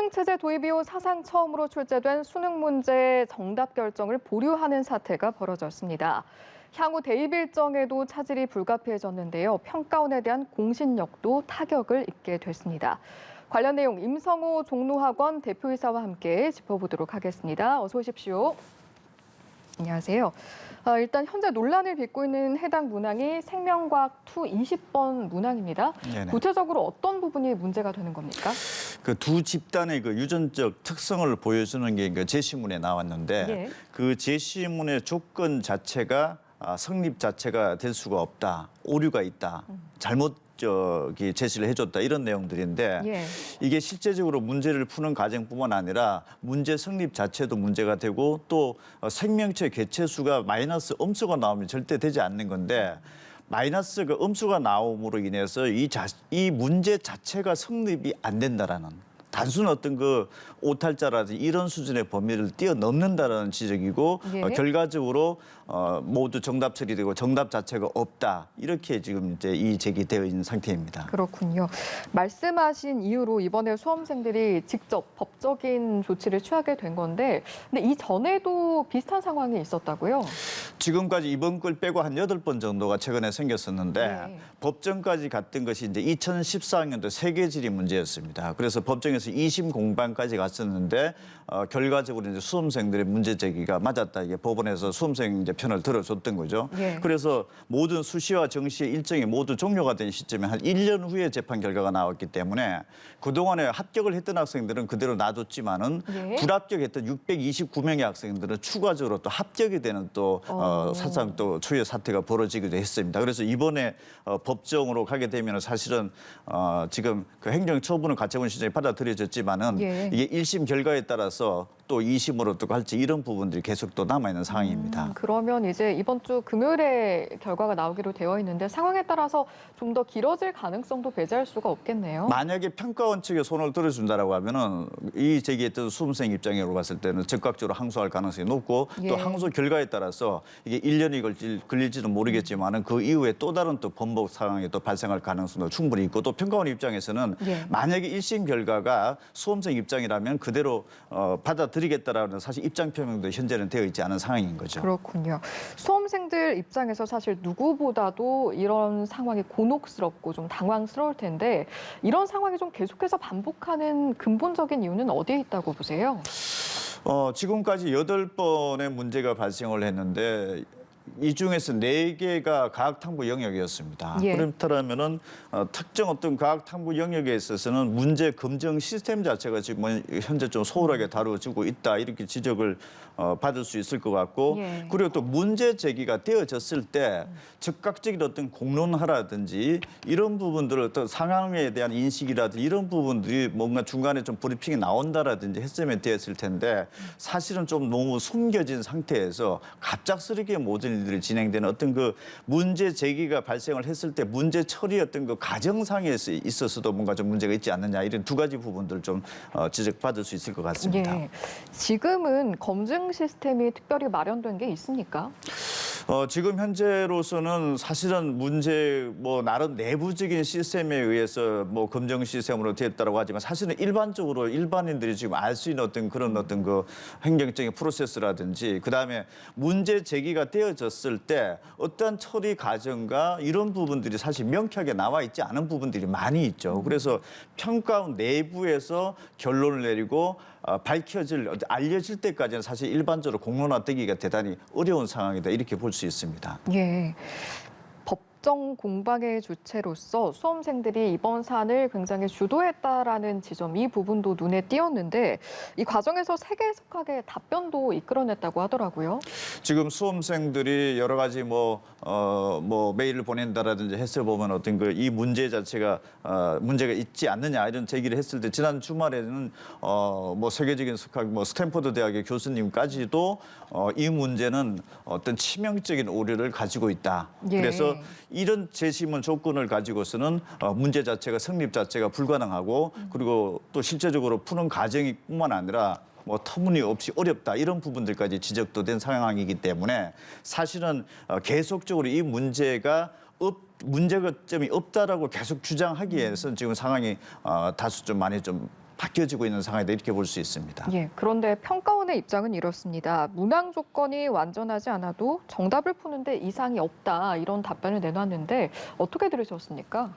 교육체제 도입 이후 사상 처음으로 출제된 수능 문제 정답 결정을 보류하는 사태가 벌어졌습니다. 향후 대입 일정에도 차질이 불가피해졌는데요. 평가원에 대한 공신력도 타격을 입게 됐습니다. 관련 내용 임성호 종로학원 대표이사와 함께 짚어보도록 하겠습니다. 어서 오십시오. 안녕하세요. 일단 현재 논란을 빚고 있는 해당 문항이 생명과학 2 20번 문항입니다. 네네. 구체적으로 어떤 부분이 문제가 되는 겁니까? 그 두 집단의 그 유전적 특성을 보여주는 게 그 제시문에 나왔는데 예. 그 제시문의 조건 자체가 성립 자체가 될 수가 없다, 오류가 있다, 잘못 제시를 해줬다 이런 내용들인데 예. 이게 실제적으로 문제를 푸는 과정뿐만 아니라 문제 성립 자체도 문제가 되고 또 생명체 개체수가 마이너스 음수가 나오면 절대 되지 않는 건데 마이너스 그 음수가 나옴으로 인해서 이 문제 자체가 성립이 안 된다라는 단순 어떤 그 오탈자라든지 이런 수준의 범위를 뛰어넘는다라는 지적이고 예. 결과적으로 모두 정답 처리되고 정답 자체가 없다 이렇게 지금 이제 제기되어 있는 상태입니다. 그렇군요. 말씀하신 이유로 이번에 수험생들이 직접 법적인 조치를 취하게 된 건데, 근데 이전에도 비슷한 상황이 있었다고요? 지금까지 이번 걸 빼고 한 8번 정도가 최근에 생겼었는데 네. 법정까지 갔던 것이 이제 2014학년도 세계지리 문제였습니다. 그래서 법정에서 2심 공방까지 갔었는데 결과적으로 이제 수험생들의 문제 제기가 맞았다. 이게 법원에서 수험생 이제 편을 들어줬던 거죠. 예. 그래서 모든 수시와 정시의 일정이 모두 종료가 된 시점에 한 1년 후에 재판 결과가 나왔기 때문에 그동안에 합격을 했던 학생들은 그대로 놔뒀지만은 예. 불합격했던 629명의 학생들은 추가적으로 또 합격이 되는 또 사상 또 초유의 사태가 벌어지기도 했습니다. 그래서 이번에 법정으로 가게 되면 사실은 지금 그 행정 처분은 가처분 신청이 받아들여졌지만은 예. 이게 1심 결과에 따라서 또 2심으로 또 갈지 이런 부분들이 계속 또 남아 있는 상황입니다. 그러면 이제 이번 주 금요일에 결과가 나오기로 되어 있는데 상황에 따라서 좀 더 길어질 가능성도 배제할 수가 없겠네요. 만약에 평가원 측에 손을 들어준다라고 하면은 이 제기했던 수험생 입장으로 봤을 때는 즉각적으로 항소할 가능성이 높고 예. 또 항소 결과에 따라서 이게 1년이 걸릴지는 모르겠지만은 그 이후에 또 다른 또 번복 상황이 또 발생할 가능성도 충분히 있고 또 평가원 입장에서는 예. 만약에 1심 결과가 수험생 입장이라면 그대로 받아들이겠다라는 사실 입장 표명도 현재는 되어 있지 않은 상황인 거죠. 그렇군요. 수험생들 입장에서 사실 누구보다도 이런 상황이 곤혹스럽고 좀 당황스러울 텐데 이런 상황이 좀 계속해서 반복하는 근본적인 이유는 어디에 있다고 보세요? 지금까지 8번의 문제가 발생을 했는데 이 중에서 4개가 과학탐구 영역이었습니다. 예. 그렇다면은 특정 어떤 과학탐구 영역에 있어서는 문제 검증 시스템 자체가 지금 현재 좀 소홀하게 다루어지고 있다 이렇게 지적을 받을 수 있을 것 같고 예. 그리고 또 문제 제기가 되어졌을 때 즉각적인 어떤 공론화라든지 이런 부분들을 어떤 상황에 대한 인식이라든지 이런 부분들이 뭔가 중간에 좀 브리핑이 나온다라든지 했으면 되었을 텐데 사실은 좀 너무 숨겨진 상태에서 갑작스럽게 모든 일들이 진행되는 어떤 그 문제 제기가 발생을 했을 때 문제 처리 어떤 그 과정상에 있어서도 뭔가 좀 문제가 있지 않느냐 이런 두 가지 부분들 좀 지적받을 수 있을 것 같습니다. 예. 지금은 검증 시스템이 특별히 마련된 게 있습니까? 지금 현재로서는 사실은 문제 나름 내부적인 시스템에 의해서 검증 시스템으로 되었다고 하지만 사실은 일반적으로 일반인들이 지금 알 수 있는 어떤 그런 어떤 그 행정적인 프로세스라든지 그다음에 문제 제기가 되어졌을 때 어떠한 처리 과정과 이런 부분들이 사실 명쾌하게 나와 있지 않은 부분들이 많이 있죠. 그래서 평가원 내부에서 결론을 내리고 알려질 때까지는 사실 일반적으로 공론화되기가 대단히 어려운 상황이다 이렇게 볼 수 있습니다. 예. 법정 공방의 주체로서 수험생들이 이번 사안을 굉장히 주도했다라는 지점, 이 부분도 눈에 띄었는데 이 과정에서 세계석학의 답변도 이끌어냈다고 하더라고요. 지금 수험생들이 여러 가지 메일을 보낸다라든지 했을 보면 어떤 이 문제 자체가 문제가 있지 않느냐 이런 제기를 했을 때 지난 주말에는 세계적인 석학 스탠포드 대학의 교수님까지도 이 문제는 어떤 치명적인 오류를 가지고 있다. 예. 그래서 이런 재심문 조건을 가지고서는 문제 자체가 성립 자체가 불가능하고 그리고 또 실제적으로 푸는 과정뿐만 아니라 터무니없이 어렵다 이런 부분들까지 지적도 된 상황이기 때문에 사실은 계속적으로 이 문제점이 없다라고 계속 주장하기에는 지금 상황이 다소 좀 많이 좀 바뀌어지고 있는 상황이다 이렇게 볼 수 있습니다. 예, 그런데 평가원의 입장은 이렇습니다. 문항 조건이 완전하지 않아도 정답을 푸는데 이상이 없다 이런 답변을 내놨는데 어떻게 들으셨습니까?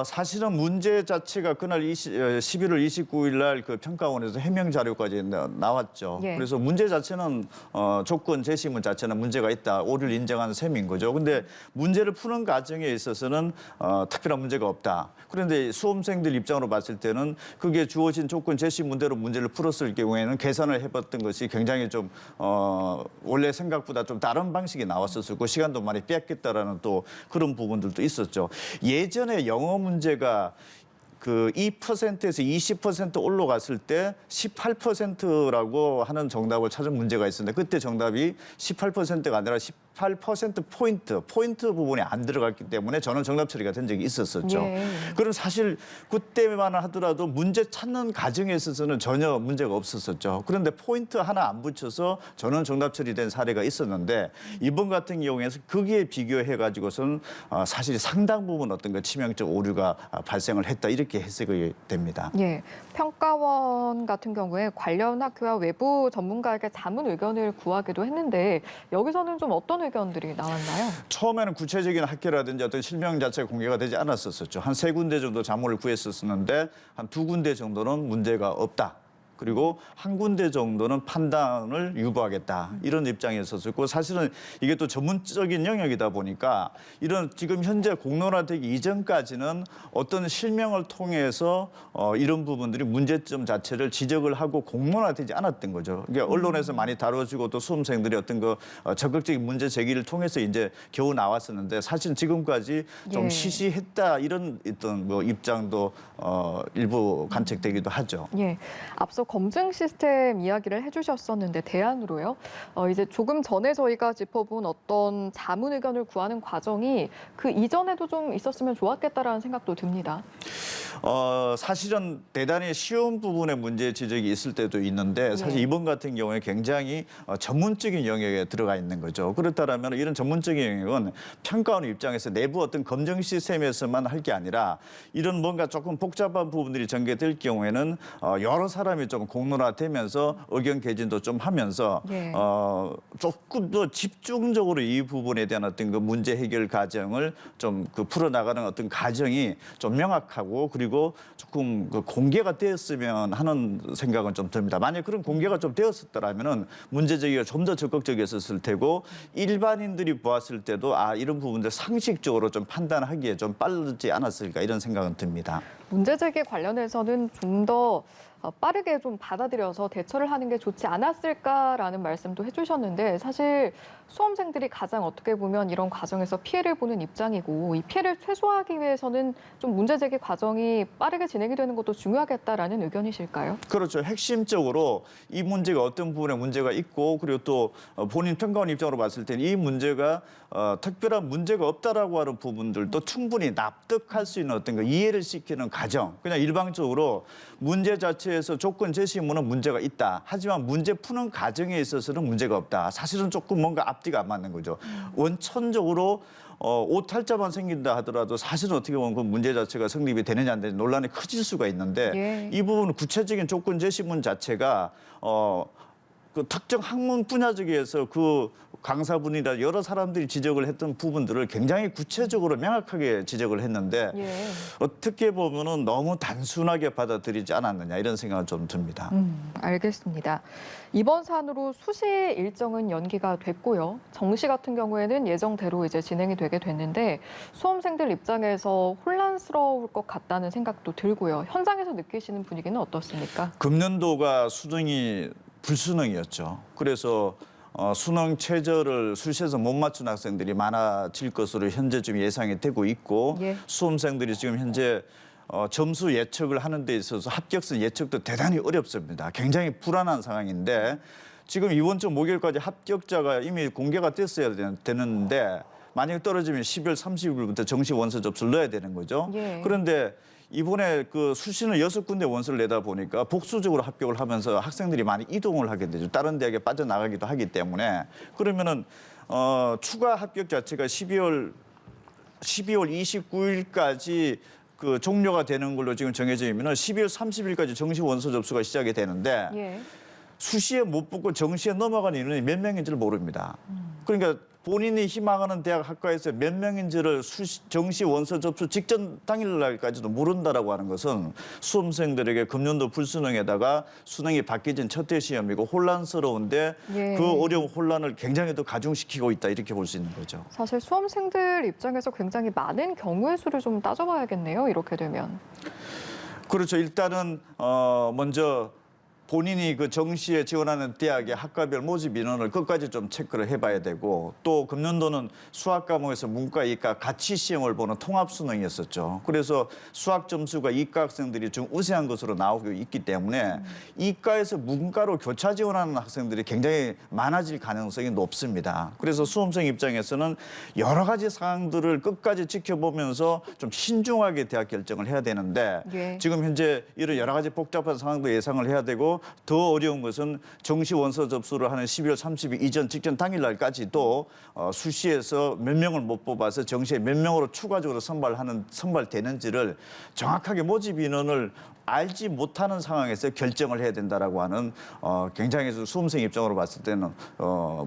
사실은 문제 자체가 그날 11월 29일 날 그 평가원에서 해명 자료까지 나왔죠. 예. 그래서 문제 자체는 조건 제시문 자체는 문제가 있다. 오류를 인정한 셈인 거죠. 근데 문제를 푸는 과정에 있어서는 특별한 문제가 없다. 그런데 수험생들 입장으로 봤을 때는 그게 주어진 조건 제시문대로 문제를 풀었을 경우에는 계산을 해봤던 것이 굉장히 좀 원래 생각보다 좀 다른 방식이 나왔었고 그 시간도 많이 뺐겠다라는 또 그런 부분들도 있었죠. 예전에 영어 문제가 그 2%에서 20% 올라갔을 때 18%라고 하는 정답을 찾은 문제가 있었는데 그때 정답이 18%가 아니라 18%포인트 부분이 안 들어갔기 때문에 저는 정답 처리가 된 적이 있었었죠. 예. 그럼 사실 그때만 하더라도 문제 찾는 과정에 있어서는 전혀 문제가 없었었죠. 그런데 포인트 하나 안 붙여서 저는 정답 처리된 사례가 있었는데 이번 같은 경우에는 거기에 비교해 가지고서는 사실 상당 부분 어떤 그 치명적 오류가 발생을 했다 이렇게 해석이 됩니다. 예, 평가원 같은 경우에 관련 학교와 외부 전문가에게 자문 의견을 구하기도 했는데 여기서는 좀 어떤 의견들이 나왔나요? 처음에는 구체적인 학교라든지 어떤 실명 자체가 공개가 되지 않았었죠. 한 3군데 정도 자문을 구했었는데 한 2군데 정도는 문제가 없다. 그리고 한 군데 정도는 판단을 유보하겠다 이런 입장이었었고 사실은 이게 또 전문적인 영역이다 보니까 이런 지금 현재 공론화되기 이전까지는 어떤 실명을 통해서 이런 부분들이 문제점 자체를 지적을 하고 공론화되지 않았던 거죠. 그러니까 언론에서 많이 다뤄지고 또 수험생들이 어떤 그 적극적인 문제 제기를 통해서 이제 겨우 나왔었는데 사실 지금까지 좀 예. 시시했다 이런 어떤 뭐 입장도 일부 관측되기도 하죠. 예, 앞서 검증 시스템 이야기를 해주셨었는데 대안으로요. 이제 조금 전에 저희가 짚어본 어떤 자문 의견을 구하는 과정이 그 이전에도 좀 있었으면 좋았겠다라는 생각도 듭니다. 사실은 대단히 쉬운 부분에 문제 지적이 있을 때도 있는데 사실 네. 이번 같은 경우에 굉장히 전문적인 영역에 들어가 있는 거죠. 그렇다면 이런 전문적인 영역은 평가원 입장에서 내부 어떤 검증 시스템에서만 할 게 아니라 이런 뭔가 조금 복잡한 부분들이 전개될 경우에는 여러 사람이 좀 공론화되면서 의견 개진도 좀 하면서 예. 조금 더 집중적으로 이 부분에 대한 어떤 그 문제 해결 과정을 좀 그 풀어나가는 어떤 과정이 좀 명확하고 그리고 조금 그 공개가 되었으면 하는 생각은 좀 듭니다. 만약 그런 공개가 좀 되었었더라면은 문제 제기가 좀 더 적극적이었을 테고 일반인들이 보았을 때도 이런 부분들 상식적으로 좀 판단하기에 좀 빠르지 않았을까 이런 생각은 듭니다. 문제 제기 관련해서는 좀 더 빠르게 좀 받아들여서 대처를 하는 게 좋지 않았을까라는 말씀도 해주셨는데 사실 수험생들이 가장 어떻게 보면 이런 과정에서 피해를 보는 입장이고 이 피해를 최소화하기 위해서는 좀 문제 제기 과정이 빠르게 진행이 되는 것도 중요하겠다라는 의견이실까요? 그렇죠. 핵심적으로 이 문제가 어떤 부분에 문제가 있고 그리고 또 본인 평가원 입장으로 봤을 때는 이 문제가 특별한 문제가 없다라고 하는 부분들도 충분히 납득할 수 있는 어떤 거 이해를 시키는 과정. 그냥 일방적으로 문제 자체에서 조건 제시문은 문제가 있다. 하지만 문제 푸는 과정에 있어서는 문제가 없다. 사실은 조금 뭔가 앞뒤가 안 맞는 거죠. 원천적으로 오탈자만 생긴다 하더라도 사실은 어떻게 보면 그 문제 자체가 성립이 되느냐 안 되느냐 논란이 커질 수가 있는데 예. 이 부분은 구체적인 조건 제시문 자체가 그 특정 학문 분야적에서 그 강사분이나 여러 사람들이 지적을 했던 부분들을 굉장히 구체적으로 명확하게 지적을 했는데 예. 어떻게 보면은 너무 단순하게 받아들이지 않았느냐 이런 생각은 좀 듭니다. 알겠습니다. 이번 사안으로 수시 일정은 연기가 됐고요. 정시 같은 경우에는 예정대로 이제 진행이 되게 됐는데 수험생들 입장에서 혼란스러울 것 같다는 생각도 들고요. 현장에서 느끼시는 분위기는 어떻습니까? 금년도가 수능이 불수능이었죠. 그래서 수능 최저를 수시에서 못 맞춘 학생들이 많아질 것으로 현재 좀 예상이 되고 있고 예. 수험생들이 지금 현재 점수 예측을 하는 데 있어서 합격선 예측도 대단히 어렵습니다. 굉장히 불안한 상황인데 지금 이번 주 목요일까지 합격자가 이미 공개가 됐어야 되는데 만약에 떨어지면 12월 30일부터 정시 원서 접수를 넣어야 되는 거죠. 예. 그런데 이번에 그 수시는 6군데 원서를 내다 보니까 복수적으로 합격을 하면서 학생들이 많이 이동을 하게 되죠. 다른 대학에 빠져나가기도 하기 때문에 그러면은 추가 합격 자체가 12월 29일까지 그 종료가 되는 걸로 지금 정해져 있면은 12월 30일까지 정시 원서 접수가 시작이 되는데 예. 수시에 못 붙고 정시에 넘어간 인원이 몇 명인지를 모릅니다. 그러니까 본인이 희망하는 대학 학과에서 몇 명인지를 정시 원서 접수 직전 당일날까지도 모른다라고 하는 것은 수험생들에게 금년도 불수능에다가 수능이 바뀌진 첫 해 시험이고 혼란스러운데 예. 그 어려운 혼란을 굉장히 더 가중시키고 있다 이렇게 볼 수 있는 거죠. 사실 수험생들 입장에서 굉장히 많은 경우의 수를 좀 따져봐야겠네요. 이렇게 되면. 그렇죠. 일단은 먼저 본인이 그 정시에 지원하는 대학의 학과별 모집 인원을 끝까지 좀 체크를 해봐야 되고 또 금년도는 수학 과목에서 문과, 이과 같이 시험을 보는 통합 수능이었었죠. 그래서 수학 점수가 이과 학생들이 좀 우세한 것으로 나오고 있기 때문에 이과에서 문과로 교차 지원하는 학생들이 굉장히 많아질 가능성이 높습니다. 그래서 수험생 입장에서는 여러 가지 사항들을 끝까지 지켜보면서 좀 신중하게 대학 결정을 해야 되는데 예. 지금 현재 이런 여러 가지 복잡한 상황도 예상을 해야 되고 더 어려운 것은 정시 원서 접수를 하는 12월 30일 이전 직전 당일날까지도 수시에서 몇 명을 못 뽑아서 정시에 몇 명으로 추가적으로 선발되는지를 정확하게 모집 인원을 알지 못하는 상황에서 결정을 해야 된다라고 하는 굉장히 수험생 입장으로 봤을 때는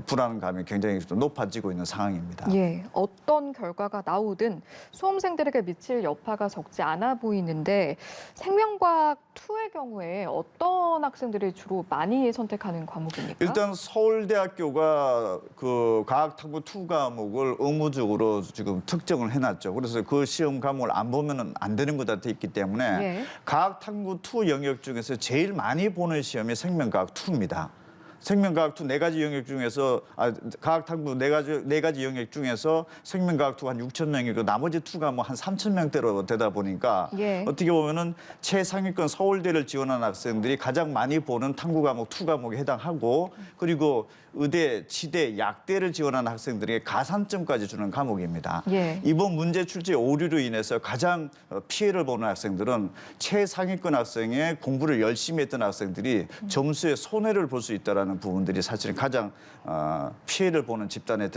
불안감이 굉장히 좀 높아지고 있는 상황입니다. 예, 어떤 결과가 나오든 수험생들에게 미칠 여파가 적지 않아 보이는데 생명과학 2의 경우에 어떤 학생들이 주로 많이 선택하는 과목입니까? 일단 서울대학교가 그 과학탐구 2 과목을 의무적으로 지금 특정을 해놨죠. 그래서 그 시험 과목을 안 보면은 안 되는 것 같아 있기 때문에 예. 과학탐구 2 영역 중에서 제일 많이 보는 시험이 생명과학 2입니다. 생명과학 2 4가지 영역 중에서 과학탐구 네 가지 영역 중에서 생명과학 2가 한 6천 명이고 나머지 2가 뭐 한 3천 명대로 되다 보니까 예. 어떻게 보면은 최상위권 서울대를 지원한 학생들이 가장 많이 보는 탐구 과목 2 과목에 해당하고 그리고 의대, 치대, 약대를 지원하는 학생들에게 가산점까지 주는 과목입니다. 예. 이번 문제 출제 오류로 인해서 가장 피해를 보는 학생들은 최상위권 학생의 공부를 열심히 했던 학생들이 점수에 손해를 볼 수 있다는 부분들이 사실은 가장 피해를 보는 집단에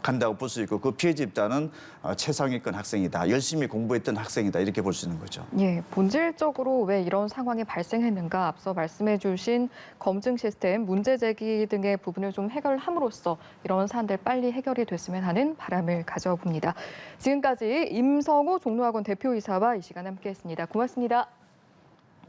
간다고 볼 수 있고 그 피해 집단은 최상위권 학생이다. 열심히 공부했던 학생이다. 이렇게 볼 수 있는 거죠. 예, 본질적으로 왜 이런 상황이 발생했는가 앞서 말씀해 주신 검증 시스템, 문제 제기 등의 부분을 좀 해결함으로써 이런 사안들 빨리 해결이 됐으면 하는 바람을 가져봅니다. 지금까지 임성호 종로학원 대표이사와 이 시간 함께했습니다. 고맙습니다.